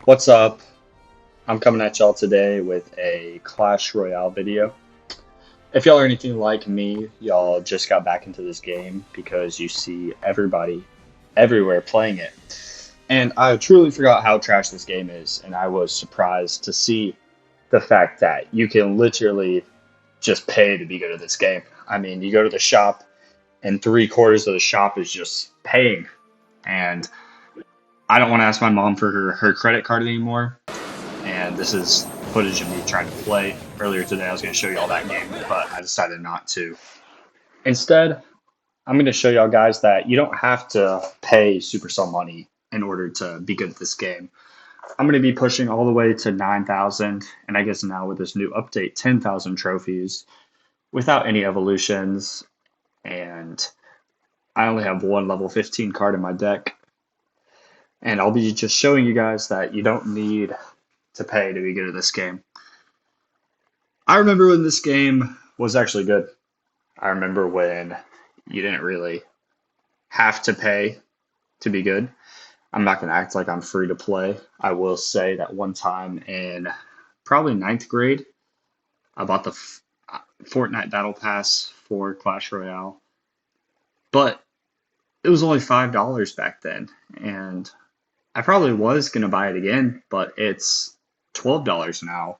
What's up? I'm coming at y'all today with a Clash Royale video. If y'all are anything like me, y'all just got back into this game because you see everybody everywhere playing it. And I truly forgot how trash this game is, and I was surprised to see the fact that you can literally just pay to be good at this game. I mean, you go to the shop, and three-quarters of the shop is just paying. And I don't want to ask my mom for her credit card anymore, and this is footage of me trying to play. Earlier today, I was going to show you all that game, but I decided not to. Instead, I'm going to show y'all guys that you don't have to pay supercell money in order to be good at this game. I'm going to be pushing all the way to 9,000, and I guess now with this new update, 10,000 trophies without any evolutions, and I only have one level 15 card in my deck. And I'll be just showing you guys that you don't need to pay to be good at this game. I remember when this game was actually good. I remember when you didn't really have to pay to be good. I'm not going to act like I'm free to play. I will say that one time in probably ninth grade, I bought the Fortnite Battle Pass for Clash Royale, but it was only $5 back then, and I probably was going to buy it again, but it's $12 now.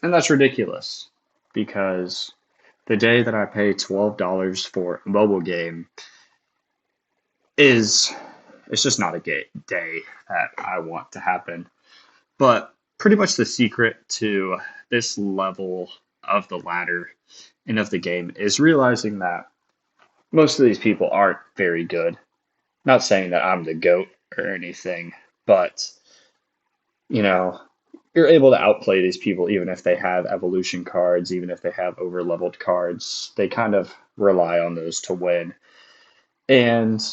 And that's ridiculous because the day that I pay $12 for a mobile game is it's just not a day that I want to happen. But pretty much the secret to this level of the ladder and of the game is realizing that most of these people aren't very good. Not saying that I'm the GOAT or anything, but you know, you're able to outplay these people even if they have evolution cards, even if they have over leveled cards. They kind of rely on those to win. And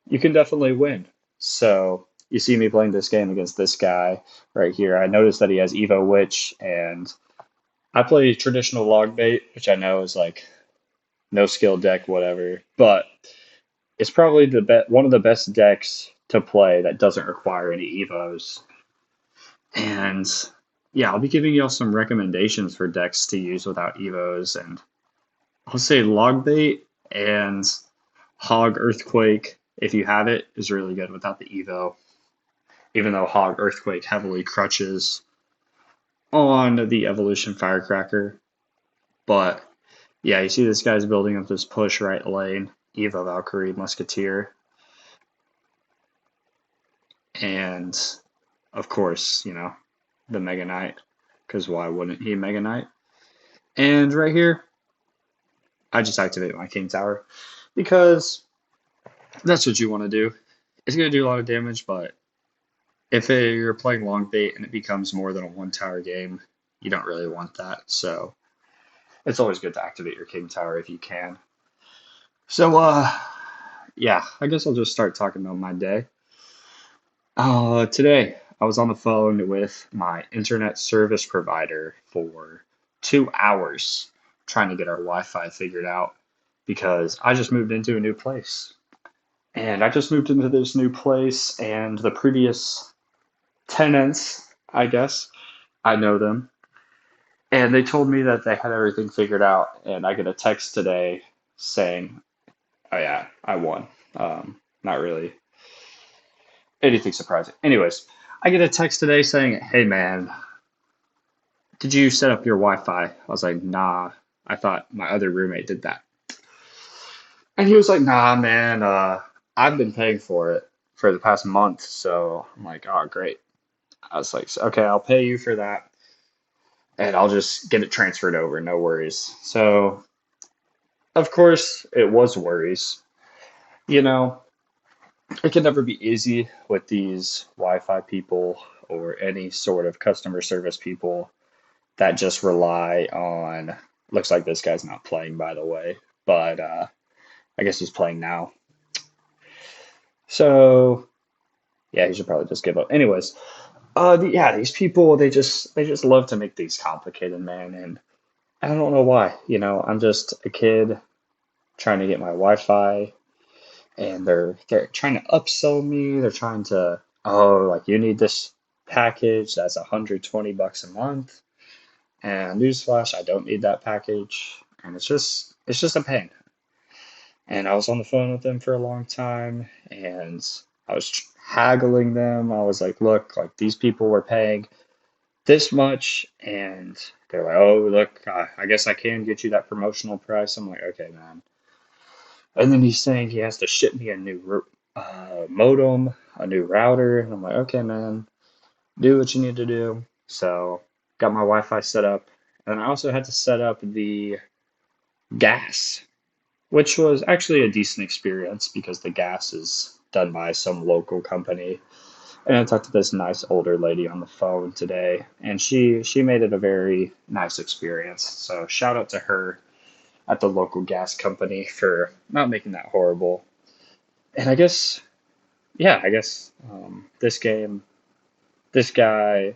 you can definitely win. So you see me playing this game against this guy right here. I noticed that he has Evo Witch, and I play traditional log bait, which I know is like no skill deck, whatever. But it's probably one of the best decks to play that doesn't require any Evos. And yeah, I'll be giving y'all some recommendations for decks to use without Evos. And I'll say Logbait and Hog Earthquake, if you have it, is really good without the Evo. Even though Hog Earthquake heavily crutches on the Evolution Firecracker. But yeah, you see this guy's building up this push right lane, Evo Valkyrie Musketeer. And of course, the Mega Knight, because why wouldn't he Mega Knight? And right here, I just activate my King Tower because that's what you want to do. It's going to do a lot of damage, but if you're playing long bait and it becomes more than a one tower game, you don't really want that. So it's always good to activate your King Tower if you can. So, yeah, I guess I'll just start talking about my day. Today, I was on the phone with my internet service provider for 2 hours trying to get our Wi-Fi figured out because I just moved into a new place. And I just moved into this new place, and the previous tenants, I guess, I know them, and they told me that they had everything figured out, and I get a text today saying, oh yeah, I won. Not really anything surprising. Anyways, I get a text today saying, hey man, did you set up your Wi-Fi? I was like, nah, I thought my other roommate did that. And he was like, nah, man, I've been paying for it for the past month. So I'm like, oh, great. I was like, okay, I'll pay you for that and I'll just get it transferred over. No worries. So, of course, it was worries. You know, it can never be easy with these Wi-Fi people or any sort of customer service people that just rely on. Looks like this guy's not playing, by the way, but I guess he's playing now. So yeah, he should probably just give up. Anyways, yeah, these people they just love to make things complicated, man, and I don't know why. I'm just a kid trying to get my Wi-Fi, and they're trying to upsell me. They're trying to, oh, like you need this package that's 120 bucks a month. And newsflash, I don't need that package. And it's just a pain. And I was on the phone with them for a long time, and I was haggling them. I was like, look, like these people were paying this much, and they're like, oh, look, I guess I can get you that promotional price. I'm like, okay, man. And then he's saying he has to ship me a new modem, a new router, and I'm like, okay, man, do what you need to do. So got my Wi-Fi set up, and I also had to set up the gas, which was actually a decent experience because the gas is done by some local company. And I talked to this nice older lady on the phone today, and she made it a very nice experience. So shout out to her at the local gas company for not making that horrible. And I guess, yeah, this game, this guy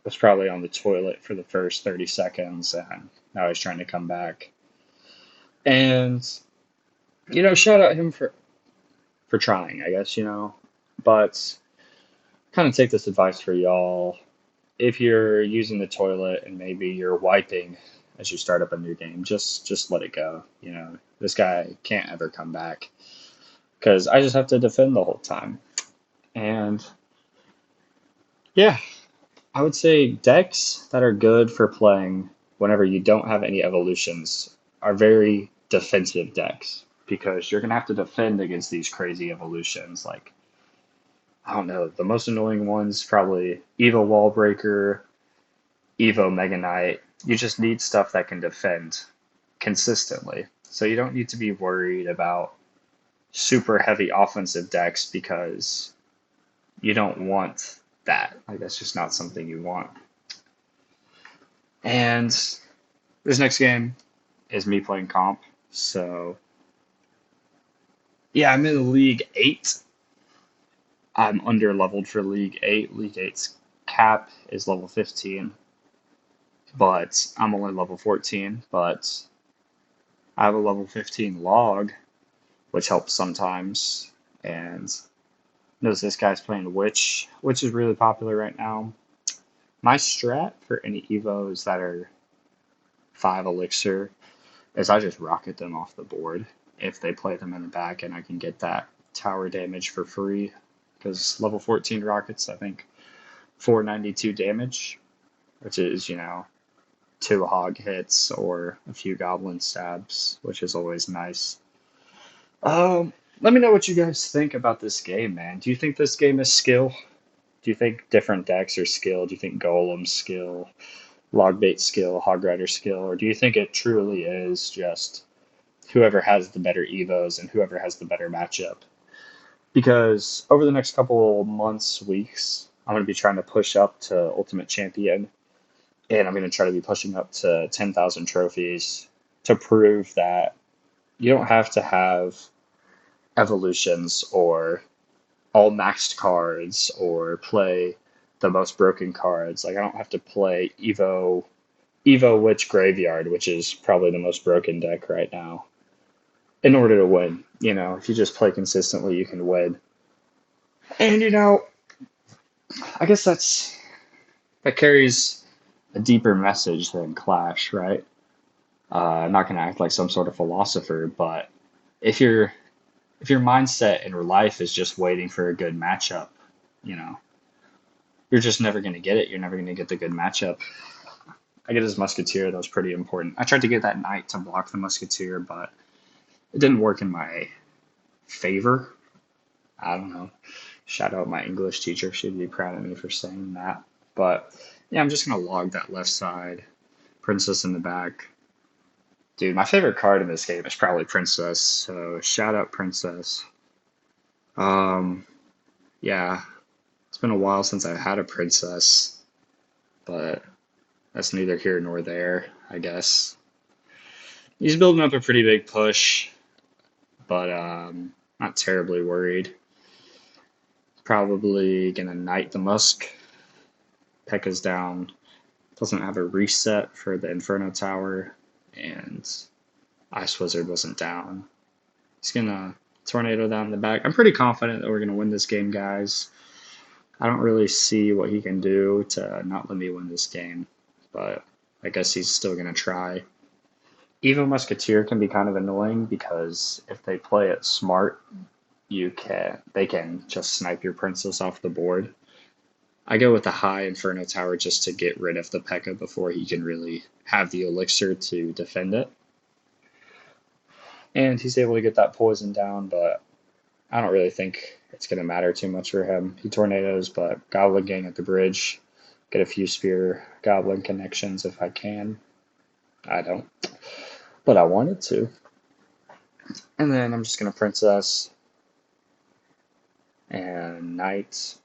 was probably on the toilet for the first 30 seconds, and now he's trying to come back. And shout out him for trying, I guess, but kind of take this advice for y'all. If you're using the toilet and maybe you're wiping as you start up a new game, just let it go. This guy can't ever come back because I just have to defend the whole time. And yeah, I would say decks that are good for playing whenever you don't have any evolutions are very defensive decks because you're gonna have to defend against these crazy evolutions. Like, I don't know, the most annoying ones probably Evo Wallbreaker, Evo Mega Knight. You just need stuff that can defend consistently. So you don't need to be worried about super heavy offensive decks because you don't want that. Like, that's just not something you want. And this next game is me playing comp. So yeah, I'm in League 8. I'm under leveled for League 8. League 8's cap is level 15, but I'm only level 14. But I have a level 15 log, which helps sometimes. And notice this guy's playing Witch, which is really popular right now. My strat for any evos that are 5 elixir is I just rocket them off the board if they play them in the back, and I can get that tower damage for free because level 14 rockets, I think, 492 damage, which is, 2 hog hits or a few goblin stabs, which is always nice. Let me know what you guys think about this game, man. Do you think this game is skill? Do you think different decks are skill? Do you think Golem skill, Logbait skill, Hog Rider skill, or do you think it truly is just whoever has the better evos and whoever has the better matchup? Because over the next couple months, weeks, I'm going to be trying to push up to Ultimate Champion, and I'm going to try to be pushing up to 10,000 trophies to prove that you don't have to have evolutions or all maxed cards or play the most broken cards. Like, I don't have to play Evo Witch Graveyard, which is probably the most broken deck right now, in order to win. If you just play consistently, you can win. And I guess that carries a deeper message than Clash, right? I'm not gonna act like some sort of philosopher, but if your mindset in life is just waiting for a good matchup, you know, you're just never gonna get it. You're never gonna get the good matchup. I get his Musketeer, that was pretty important. I tried to get that Knight to block the Musketeer, but it didn't work in my favor. I don't know. Shout out my English teacher. She'd be proud of me for saying that. But yeah, I'm just going to log that left side. Princess in the back. Dude, my favorite card in this game is probably Princess. So shout out Princess. Yeah, it's been a while since I've had a Princess. But that's neither here nor there, I guess. He's building up a pretty big push, but not terribly worried. Probably gonna Knight the Musk. Pekka's down. Doesn't have a reset for the Inferno Tower, and Ice Wizard wasn't down. He's gonna Tornado down the back. I'm pretty confident that we're gonna win this game, guys. I don't really see what he can do to not let me win this game, but I guess he's still going to try. Evo Musketeer can be kind of annoying because if they play it smart, they can just snipe your princess off the board. I go with the high Inferno Tower just to get rid of the P.E.K.K.A before he can really have the elixir to defend it. And he's able to get that poison down, but I don't really think it's going to matter too much for him. He tornadoes, but Goblin Gang at the bridge. Get a few spear Goblin connections if I can. I don't, but I wanted to. And then I'm just going to Princess and Knight,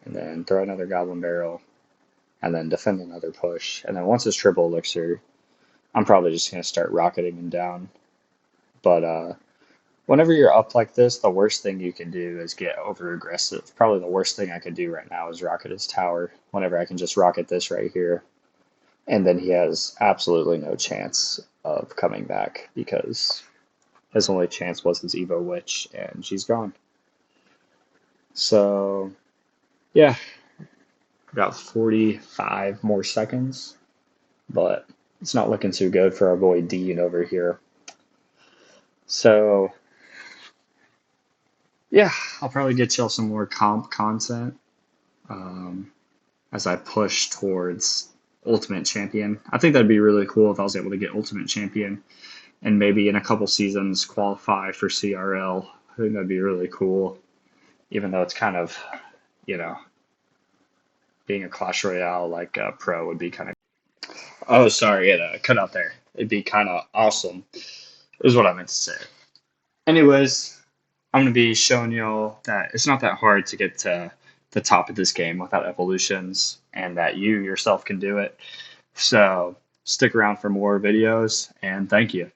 and then throw another Goblin Barrel, and then defend another push. And then once it's triple elixir, I'm probably just going to start rocketing him down. But whenever you're up like this, the worst thing you can do is get over aggressive. Probably the worst thing I could do right now is rocket his tower. Whenever I can just rocket this right here. And then he has absolutely no chance of coming back because his only chance was his Evo Witch, and she's gone. So, yeah, about 45 more seconds, but it's not looking too good for our boy Dean over here. So, yeah, I'll probably get y'all some more comp content as I push towards Ultimate Champion. I think that'd be really cool if I was able to get Ultimate Champion and maybe in a couple seasons qualify for CRL. I think that'd be really cool, even though it's kind of, you know, being a Clash Royale like a pro would be kind of. Oh, sorry, it cut out there. It'd be kind of awesome, is what I meant to say. Anyways, I'm going to be showing y'all that it's not that hard to get to the top of this game without evolutions, and that you yourself can do it. So stick around for more videos, and thank you.